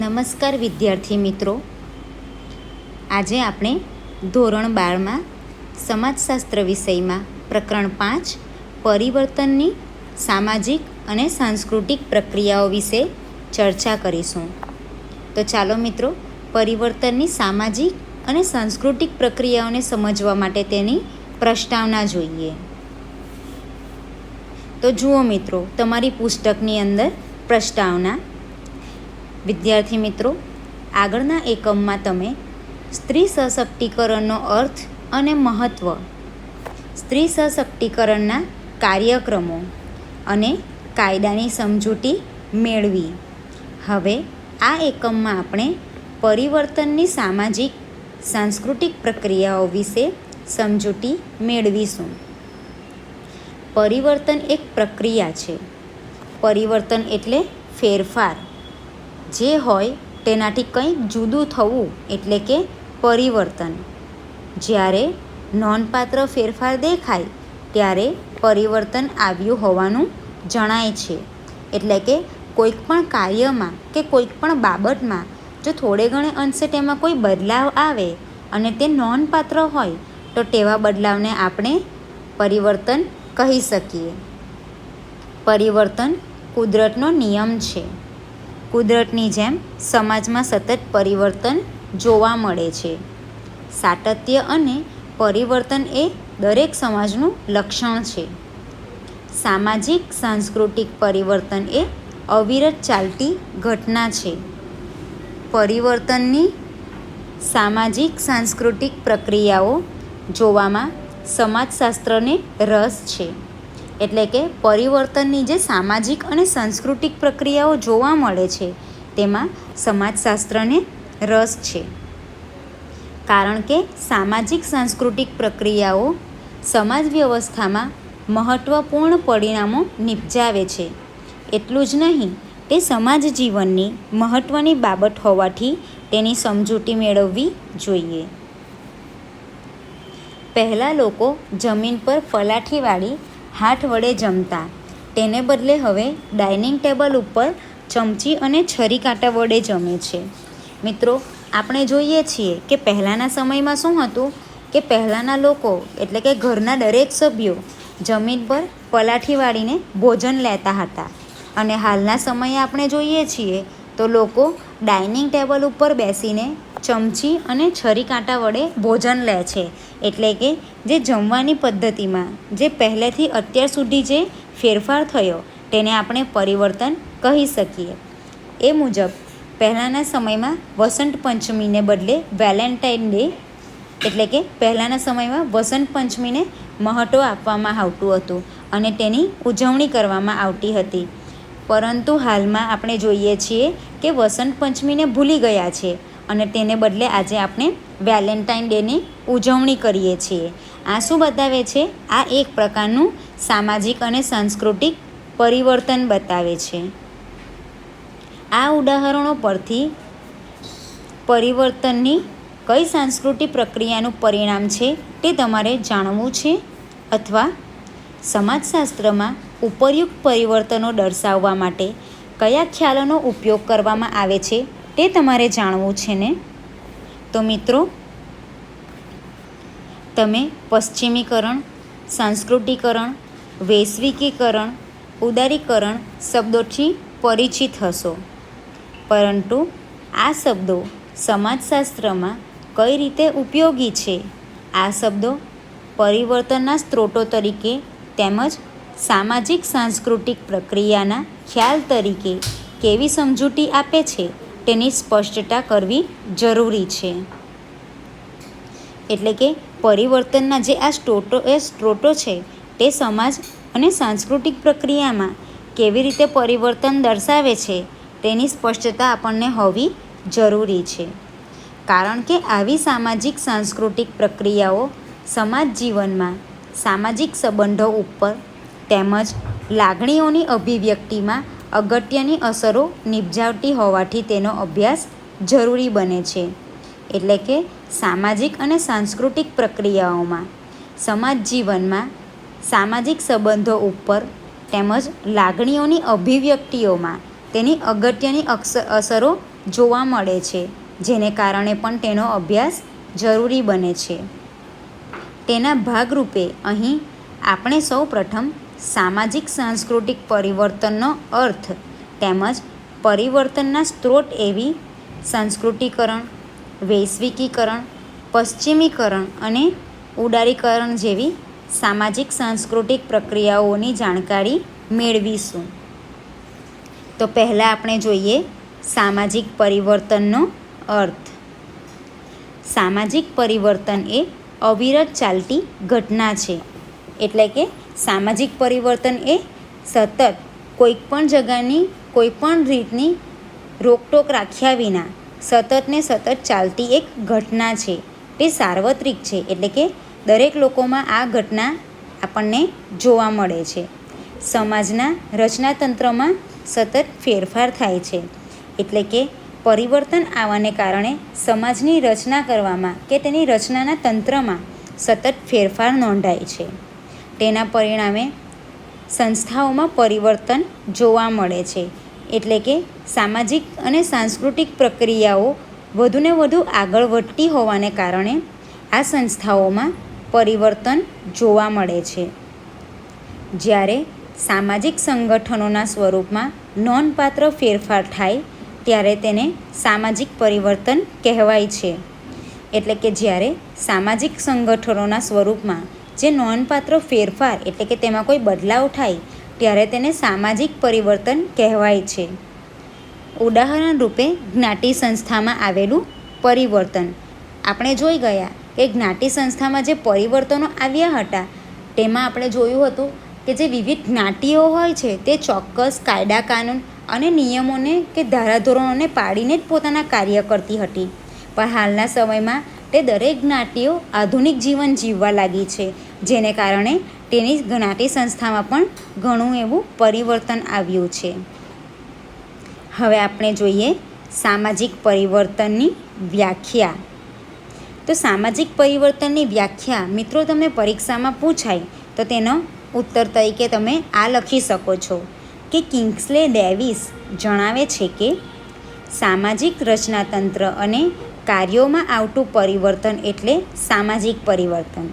નમસ્કાર વિદ્યાર્થી મિત્રો, આજે આપણે ધોરણ 12માં સમાજશાસ્ત્ર વિષયમાં પ્રકરણ 5 પરિવર્તનની સામાજિક અને સાંસ્કૃતિક પ્રક્રિયાઓ વિશે ચર્ચા કરીશું. તો ચાલો મિત્રો, પરિવર્તનની સામાજિક અને સાંસ્કૃતિક પ્રક્રિયાઓને સમજવા માટે તેની પ્રસ્તાવના જોઈએ. તો જુઓ મિત્રો, તમારી પુસ્તકની અંદર પ્રસ્તાવના. વિદ્યાર્થી મિત્રો, આગળના એકમમાં તમે સ્ત્રી સશક્તિકરણનો અર્થ અને મહત્ત્વ, સ્ત્રી સશક્તિકરણના કાર્યક્રમો અને કાયદાની સમજૂતી મેળવી. હવે આ એકમમાં આપણે પરિવર્તનની સામાજિક સાંસ્કૃતિક પ્રક્રિયાઓ વિશે સમજૂતી મેળવીશું. પરિવર્તન એક પ્રક્રિયા છે. પરિવર્તન એટલે ફેરફાર. જે હોય તેનાથી કંઈક જુદું થવું એટલે કે પરિવર્તન. જ્યારે નોંધપાત્ર ફેરફાર દેખાય ત્યારે પરિવર્તન આવ્યું હોવાનું જણાય છે. એટલે કે કોઈક પણ કાર્યમાં કે કોઈક પણ બાબતમાં જો થોડે ઘણે અંશે તેમાં કોઈ બદલાવ આવે અને તે નોંધપાત્ર હોય તો તેવા બદલાવને આપણે પરિવર્તન કહી શકીએ. પરિવર્તન કુદરતનો નિયમ છે. કુદરતની જેમ સમાજમાં સતત પરિવર્તન જોવા મળે છે. સાતત્ય અને પરિવર્તન એ દરેક સમાજનું લક્ષણ છે. સામાજિક સાંસ્કૃતિક પરિવર્તન એ અવિરત ચાલતી ઘટના છે. પરિવર્તનની સામાજિક સાંસ્કૃતિક પ્રક્રિયાઓ જોવામાં સમાજશાસ્ત્રને રસ છે. એટલે કે પરિવર્તનની જે સામાજિક અને સાંસ્કૃતિક પ્રક્રિયાઓ જોવા મળે છે તેમાં સમાજશાસ્ત્રને રસ છે. કારણ કે સામાજિક સાંસ્કૃતિક પ્રક્રિયાઓ સમાજ વ્યવસ્થામાં મહત્ત્વપૂર્ણ પરિણામો નિપજાવે છે. એટલું જ નહીં, તે સમાજ જીવનની મહત્ત્વની બાબત હોવાથી તેની સમજૂતી મેળવવી જોઈએ. પહેલાં લોકો જમીન પર પલાઠીવાળી હાથ વડે જમતા. તેને બદલે હવે ડાઇનિંગ ટેબલ ઉપર ચમચી અને છરી કાંટા વડે જમે છે. મિત્રો, આપણે જોઈએ છીએ કે પહેલાંના સમયમાં શું હતું કે પહેલાંના લોકો એટલે કે ઘરના દરેક સભ્યો જમીન પર પલાઠી વાળીને ભોજન લેતા હતા. અને હાલના સમયે આપણે જોઈએ છીએ તો લોકો ડાઇનિંગ ટેબલ ઉપર બેસીને ચમચી અને છરી કાંટા વડે ભોજન લે છે. એટલે કે જે જમવાની પદ્ધતિમાં જે પહેલેથી અત્યાર સુધી જે ફેરફાર થયો તેને આપણે પરિવર્તન કહી શકીએ. એ મુજબ પહેલાંના સમયમાં વસંત પંચમીને બદલે વેલેન્ટાઇન ડે એટલે કે પહેલાંના સમયમાં વસંત પંચમીને મહત્ત્વ આપવામાં આવતું હતું અને તેની ઉજવણી કરવામાં આવતી હતી. પરંતુ હાલમાં આપણે જોઈએ છીએ કે વસંત પંચમીને ભૂલી ગયા છે અને તેને બદલે આજે આપણે વેલેન્ટાઇન ડેની ઉજવણી કરીએ છીએ. આ શું બતાવે છે? આ એક પ્રકારનું સામાજિક અને સાંસ્કૃતિક પરિવર્તન બતાવે છે. આ ઉદાહરણો પરથી પરિવર્તનની કઈ સાંસ્કૃતિક પ્રક્રિયાનું પરિણામ છે તે તમારે જાણવું છે અથવા સમાજશાસ્ત્રમાં ઉપયુક્ત પરિવર્તનો દર્શાવવા માટે કયા ખ્યાલોનો ઉપયોગ કરવામાં આવે છે તે તમારે જાણવું છે ને? તો મિત્રો, તમે પશ્ચિમીકરણ, સાંસ્કૃતિકરણ, વૈશ્વિકીકરણ, ઉદારીકરણ શબ્દોથી પરિચિત હશો. પરંતુ આ શબ્દો સમાજશાસ્ત્રમાં કઈ રીતે ઉપયોગી છે? આ શબ્દો પરિવર્તનના સ્ત્રોતો તરીકે તેમજ સામાજિક સાંસ્કૃતિક પ્રક્રિયાના ખ્યાલ તરીકે કેવી સમજૂતી આપે છે તેની સ્પષ્ટતા કરવી જરૂરી છે. એટલે કે પરિવર્તનના જે આ સ્ત્રોતો છે તે સમાજ અને સાંસ્કૃતિક પ્રક્રિયામાં કેવી રીતે પરિવર્તન દર્શાવે છે તેની સ્પષ્ટતા આપણને હોવી જરૂરી છે. કારણ કે આવી સામાજિક સાંસ્કૃતિક પ્રક્રિયાઓ સમાજ જીવનમાં સામાજિક સંબંધો ઉપર તેમજ લાગણીઓની અભિવ્યક્તિમાં અગત્યની અસરો નિપજાવતી હોવાથી તેનો અભ્યાસ જરૂરી બને છે. એટલે કે સામાજિક અને સાંસ્કૃતિક પ્રક્રિયાઓમાં સમાજ જીવનમાં સામાજિક સંબંધો ઉપર તેમજ લાગણીઓની અભિવ્યક્તિઓમાં તેની અગત્યની અસરો જોવા મળે છે, જેને કારણે પણ તેનો અભ્યાસ જરૂરી બને છે. તેના ભાગરૂપે અહીં આપણે સૌ પ્રથમ સામાજિક સાંસ્કૃતિક પરિવર્તનનો અર્થ તેમજ પરિવર્તનના સ્ત્રોત એવી સંસ્કૃતિકરણ, વૈશ્વિકીકરણ, પશ્ચિમીકરણ અને ઉદારીકરણ જેવી સામાજિક સાંસ્કૃતિક પ્રક્રિયાઓની જાણકારી મેળવીશું. તો પહેલાં આપણે જોઈએ સામાજિક પરિવર્તનનો અર્થ. સામાજિક પરિવર્તન એ અવિરત ચાલતી ઘટના છે. એટલે કે સામાજિક પરિવર્તન એ સતત કોઈપણ જગાની કોઈપણ રીતની રોકટોક રાખ્યા વિના સતત ને સતત ચાલતી એક ઘટના છે. તે સાર્વત્રિક છે, એટલે કે દરેક લોકોમાં આ ઘટના આપણને જોવા મળે છે. સમાજના રચનાતંત્રમાં સતત ફેરફાર થાય છે, એટલે કે પરિવર્તન આવવાને કારણે સમાજની રચના કરવામાં કે તેની રચનાના તંત્રમાં સતત ફેરફાર નોંધાય છે. તેના પરિણામે સંસ્થાઓમાં પરિવર્તન જોવા મળે છે, એટલે કે સામાજિક અને સાંસ્કૃતિક પ્રક્રિયાઓ વધુને વધુ આગળ વધતી હોવાને કારણે આ સંસ્થાઓમાં પરિવર્તન જોવા મળે છે. જ્યારે સામાજિક સંગઠનોના સ્વરૂપમાં નોંધપાત્ર ફેરફાર થાય ત્યારે તેને સામાજિક પરિવર્તન કહેવાય છે. એટલે કે જ્યારે સામાજિક સંગઠનોના સ્વરૂપમાં જે નોંધપાત્ર ફેરફાર એટલે કે તેમાં કોઈ બદલાવ થાય ત્યારે તેને સામાજિક પરિવર્તન કહેવાય છે. ઉદાહરણ રૂપે જ્ઞાતિ સંસ્થામાં આવેલું પરિવર્તન. આપણે જોઈ ગયા કે જ્ઞાતિ સંસ્થામાં જે પરિવર્તનો આવ્યા હતા તેમાં આપણે જોયું હતું કે જે વિવિધ જ્ઞાતિઓ હોય છે તે ચોક્કસ કાયદા કાનૂન અને નિયમોને કે ધારાધોરણોને પાડીને જ પોતાના કાર્ય કરતી હતી. પણ હાલના સમયમાં તે દરેક જ્ઞાતિઓ આધુનિક જીવન જીવવા લાગી છે, જેને કારણે તેની જ્ઞાતિ સંસ્થામાં પણ ઘણું એવું પરિવર્તન આવ્યું છે. હવે આપણે જોઈએ સામાજિક પરિવર્તનની વ્યાખ્યા. તો સામાજિક પરિવર્તનની વ્યાખ્યા મિત્રો તમને પરીક્ષામાં પૂછાય તો તેનો ઉત્તર તરીકે તમે આ લખી શકો છો કે કિંગ્સલે ડેવિસ જણાવે છે કે સામાજિક રચનાતંત્ર અને કાર્યોમાં આવતું પરિવર્તન એટલે સામાજિક પરિવર્તન.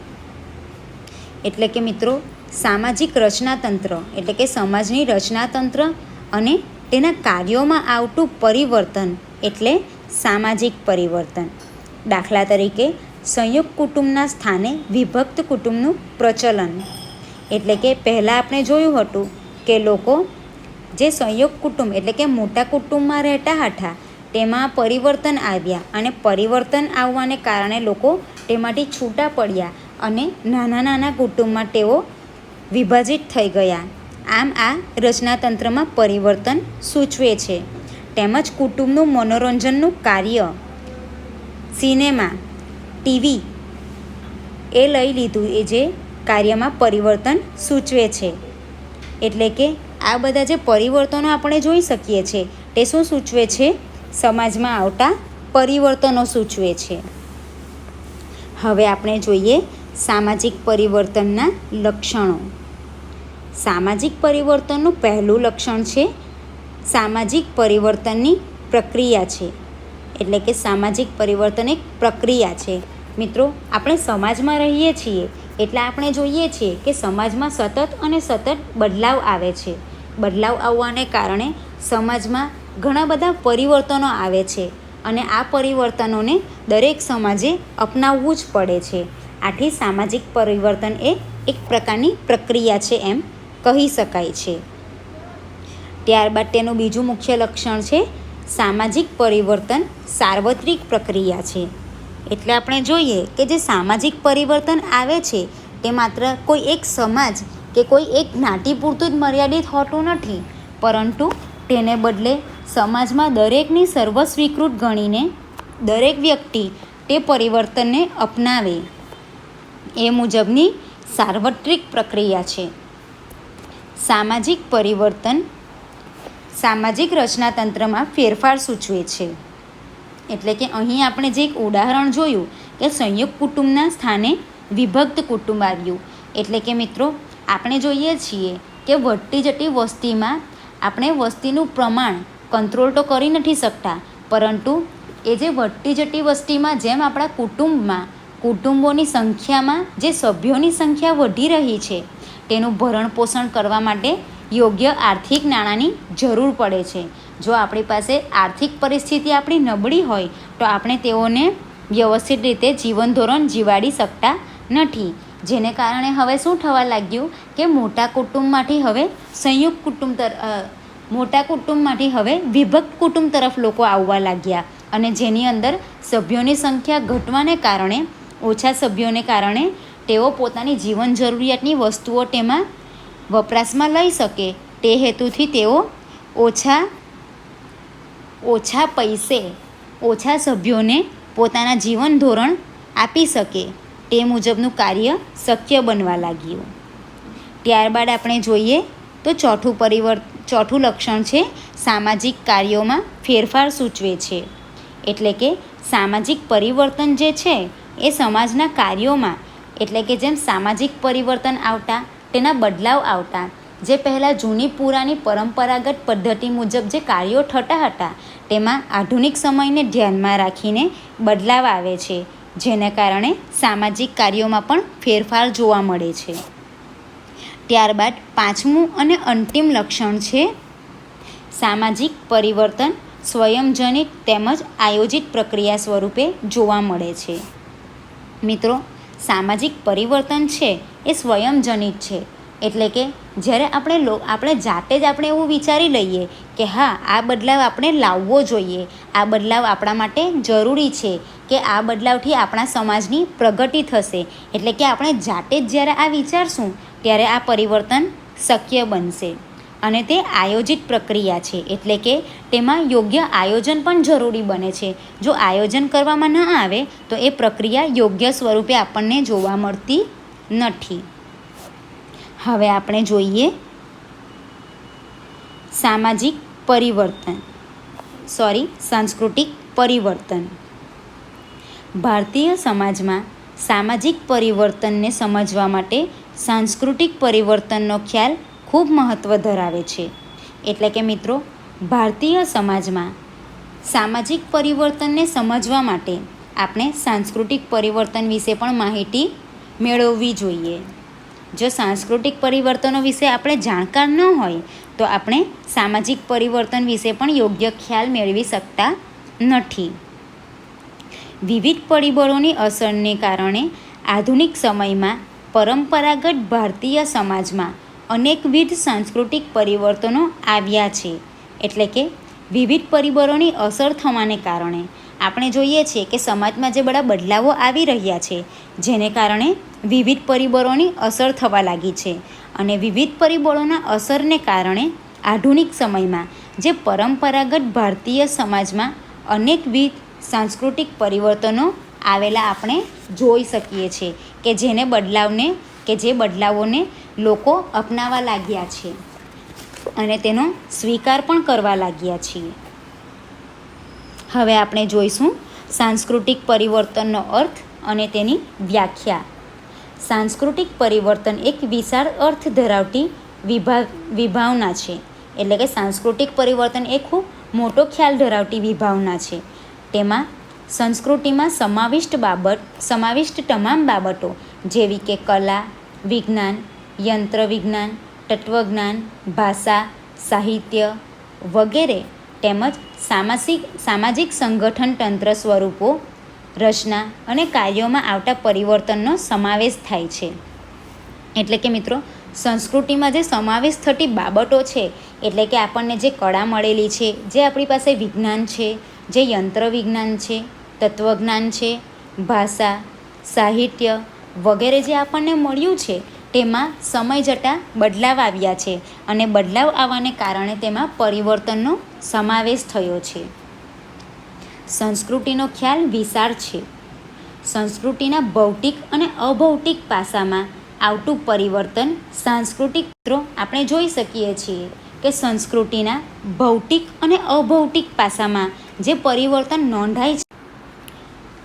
એટલે કે મિત્રો સામાજિક રચનાતંત્ર એટલે કે સમાજની રચનાતંત્ર અને તેના કાર્યોમાં આવતું પરિવર્તન એટલે સામાજિક પરિવર્તન. દાખલા તરીકે સંયુક્ત કુટુંબના સ્થાને વિભક્ત કુટુંબનું પ્રચલન. એટલે કે પહેલાં આપણે જોયું હતું કે લોકો જે સંયુક્ત કુટુંબ એટલે કે મોટા કુટુંબમાં રહેતા હતા તેમાં પરિવર્તન આવ્યા અને પરિવર્તન આવવાને કારણે લોકો તેમાંથી છૂટા પડ્યા અને નાના નાના કુટુંબમાં તેઓ વિભાજિત થઈ ગયા. આમ આ રચનાતંત્રમાં પરિવર્તન સૂચવે છે. તેમજ કુટુંબનું મનોરંજનનું કાર્ય સિનેમા, ટીવી એ લઈ લીધું એ જે કાર્યમાં પરિવર્તન સૂચવે છે. એટલે કે આ બધા જે પરિવર્તનો આપણે જોઈ શકીએ છીએ તે શું સૂચવે છે? સમાજમાં આવતા પરિવર્તનો સૂચવે છે. હવે આપણે જોઈએ સામાજિક પરિવર્તનના લક્ષણો. સામાજિક પરિવર્તનનું પહેલું લક્ષણ છે સામાજિક પરિવર્તનની પ્રક્રિયા છે. એટલે કે સામાજિક પરિવર્તન એક પ્રક્રિયા છે. મિત્રો આપણે સમાજમાં રહીએ છીએ એટલે આપણે જોઈએ છીએ કે સમાજમાં સતત અને સતત બદલાવ આવે છે. બદલાવ આવવાને કારણે સમાજમાં ઘણા બધા પરિવર્તનો આવે છે અને આ પરિવર્તનોને દરેક સમાજે અપનાવવું જ પડે છે. આથી સામાજિક પરિવર્તન એ એક પ્રકારની પ્રક્રિયા છે એમ કહી શકાય છે. ત્યારબાદ તેનું બીજું મુખ્ય લક્ષણ છે સામાજિક પરિવર્તન સાર્વત્રિક પ્રક્રિયા છે. એટલે આપણે જોઈએ કે જે સામાજિક પરિવર્તન આવે છે તે માત્ર કોઈ એક સમાજ કે કોઈ એક જ્ઞાતિ પૂરતું જ મર્યાદિત હોતું નથી, પરંતુ તેને બદલે સમાજમાં દરેકની સર્વસ્વીકૃત ગણીને દરેક વ્યક્તિ તે પરિવર્તનને અપનાવે એ મુજબની સાર્વત્રિક પ્રક્રિયા છે. સામાજિક પરિવર્તન સામાજિક રચનાતંત્રમાં ફેરફાર સૂચવે છે. એટલે કે અહીં આપણે જે એક ઉદાહરણ જોયું કે સંયુક્ત કુટુંબના સ્થાને વિભક્ત કુટુંબ આવ્યું. એટલે કે મિત્રો આપણે જોઈએ છીએ કે વધતી જતી વસ્તીમાં આપણે વસ્તીનું પ્રમાણ કંટ્રોલ તો કરી નથી શકતા, પરંતુ એ જે વધતી જતી વસ્તીમાં જેમ આપણા કુટુંબોની સંખ્યામાં જે સભ્યોની સંખ્યા વધી રહી છે તેનું ભરણ પોષણ કરવા માટે યોગ્ય આર્થિક નાણાંની જરૂર પડે છે. જો આપણી પાસે આર્થિક પરિસ્થિતિ આપણી નબળી હોય તો આપણે તેઓને વ્યવસ્થિત રીતે જીવન ધોરણ જીવાડી શકતા નથી. જેને કારણે હવે શું થવા લાગ્યું કે મોટા કુટુંબમાંથી હવે વિભક્ત કુટુંબ તરફ લોકો આવવા લાગ્યા અને જેની અંદર સભ્યોની સંખ્યા ઘટવાને કારણે ઓછા સભ્યોને કારણે તેઓ પોતાની જીવન જરૂરિયાતની વસ્તુઓ તેમાં વપરાશમાં લઈ શકે તે હેતુથી તેઓ ઓછા પૈસે ઓછા સભ્યોને પોતાના જીવન ધોરણ આપી શકે તે મુજબનું કાર્ય શક્ય બનવા લાગ્યું. ત્યારબાદ આપણે જોઈએ તો ચોથું લક્ષણ છે સામાજિક કાર્યોમાં ફેરફાર સૂચવે છે. એટલે કે સામાજિક પરિવર્તન જે છે એ સમાજના કાર્યોમાં, એટલે કે જેમ સામાજિક પરિવર્તન આવતા તેના બદલાવ આવતા, જે પહેલાં જૂની પુરાની પરંપરાગત પદ્ધતિ મુજબ જે કાર્યો થતા હતા તેમાં આધુનિક સમયને ધ્યાનમાં રાખીને બદલાવ આવે છે, જેને કારણે સામાજિક કાર્યોમાં પણ ફેરફાર જોવા મળે છે. ત્યારબાદ પાંચમું અને અંતિમ લક્ષણ છે સામાજિક પરિવર્તન સ્વયંજનિત તેમજ આયોજિત પ્રક્રિયા સ્વરૂપે જોવા મળે છે. મિત્રો, સામાજિક પરિવર્તન છે એ સ્વયંજનિત છે. એટલે કે જ્યારે આપણે જાતે જ આપણે એવું વિચારી લઈએ કે હા, આ બદલાવ આપણે લાવવો જોઈએ, આ બદલાવ આપણા માટે જરૂરી છે, કે આ બદલાવથી આપણા સમાજની પ્રગતિ થશે, એટલે કે આપણે જાતે જ જ્યારે આ વિચારશું ત્યારે આ પરિવર્તન શક્ય બનશે. અને તે આયોજિત પ્રક્રિયા છે, એટલે કે તેમાં યોગ્ય આયોજન પણ જરૂરી બને છે. જો આયોજન કરવામાં ન આવે તો એ પ્રક્રિયા યોગ્ય સ્વરૂપે આપણને જોવા મળતી નથી. હવે આપણે જોઈએ સાંસ્કૃતિક પરિવર્તન. ભારતીય સમાજમાં સામાજિક પરિવર્તનને સમજવા માટે સાંસ્કૃતિક પરિવર્તનનો ખ્યાલ ખૂબ મહત્ત્વ ધરાવે છે. એટલે કે મિત્રો, ભારતીય સમાજમાં સામાજિક પરિવર્તનને સમજવા માટે આપણે સાંસ્કૃતિક પરિવર્તન વિશે પણ માહિતી મેળવવી જોઈએ. જો સાંસ્કૃતિક પરિવર્તનો વિશે આપણે જાણકાર ન હોય તો આપણે સામાજિક પરિવર્તન વિશે પણ યોગ્ય ખ્યાલ મેળવી શકતા નથી. વિવિધ પરિબળોની અસરને કારણે આધુનિક સમયમાં પરંપરાગત ભારતીય સમાજમાં અનેકવિધ સાંસ્કૃતિક પરિવર્તનો આવ્યા છે. એટલે કે વિવિધ પરિબળોની અસર થવાને કારણે આપણે જોઈએ છીએ કે સમાજમાં જે બધા બદલાવો આવી રહ્યા છે, જેને કારણે વિવિધ પરિબળોની અસર થવા લાગી છે. અને વિવિધ પરિબળોના અસરને કારણે આધુનિક સમયમાં જે પરંપરાગત ભારતીય સમાજમાં અનેકવિધ સાંસ્કૃતિક પરિવર્તનો આવેલા આપણે જોઈ શકીએ છીએ, કે જે બદલાવોને લોકો અપનાવવા લાગ્યા છે અને તેનો સ્વીકાર પણ કરવા લાગ્યા છીએ. હવે આપણે જોઈશું સાંસ્કૃતિક પરિવર્તનનો અર્થ અને તેની વ્યાખ્યા. સાંસ્કૃતિક પરિવર્તન એક વિશાળ અર્થ ધરાવતી વિભાવના છે. એટલે કે સાંસ્કૃતિક પરિવર્તન એ ખૂબ મોટો ખ્યાલ ધરાવતી વિભાવના છે. તેમાં સંસ્કૃતિમાં સમાવિષ્ટ તમામ બાબતો જેવી કે કલા, વિજ્ઞાન, યંત્ર વિજ્ઞાન, તત્વજ્ઞાન, ભાષા, સાહિત્ય વગેરે તેમજ સામાજિક સંગઠન તંત્ર સ્વરૂપો, રચના અને કાર્યોમાં આવતા પરિવર્તનનો સમાવેશ થાય છે. એટલે કે મિત્રો, સંસ્કૃતિમાં જે સમાવેશ થતી બાબતો છે, એટલે કે આપણને જે કળા મળેલી છે, જે આપણી પાસે વિજ્ઞાન છે, જે યંત્ર વિજ્ઞાન છે, તત્વજ્ઞાન છે, ભાષા, સાહિત્ય વગેરે જે આપણને મળ્યું છે, તેમાં સમય જતાં બદલાવ આવ્યા છે અને બદલાવ આવવાને કારણે તેમાં પરિવર્તનનો સમાવેશ થયો છે. સંસ્કૃતિનો ખ્યાલ વિશાળ છે. સંસ્કૃતિના ભૌતિક અને અભૌતિક પાસામાં આવતું પરિવર્તન સાંસ્કૃતિક આપણે જોઈ શકીએ છીએ કે સંસ્કૃતિના ભૌતિક અને અભૌતિક પાસામાં જે પરિવર્તન નોંધાય છે.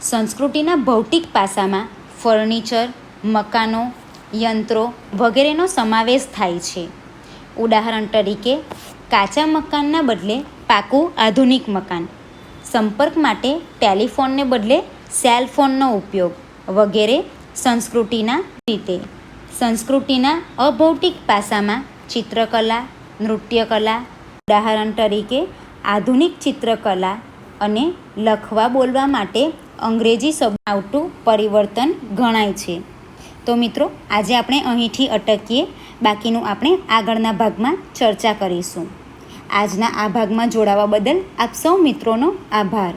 સંસ્કૃતિના ભૌતિક પાસામાં ફર્નિચર, મકાનો, યંત્રો વગેરેનો સમાવેશ થાય છે. ઉદાહરણ તરીકે કાચા મકાનના બદલે પાકું આધુનિક મકાન, સંપર્ક માટે ટેલિફોનને બદલે સેલ ફોનનો ઉપયોગ વગેરે સંસ્કૃતિના રીતે. સંસ્કૃતિના અભૌતિક પાસામાં ચિત્રકલા, નૃત્યકલા, ઉદાહરણ તરીકે આધુનિક ચિત્રકલા અને લખવા બોલવા માટે અંગ્રેજી શબ્દ આવતું પરિવર્તન ગણાય છે. તો મિત્રો, આજે આપણે અહીંથી અટકીએ. બાકીનું આપણે આગળના ભાગમાં ચર્ચા કરીશું. આજના આ ભાગમાં જોડાવા બદલ આપ સૌ મિત્રોનો આભાર.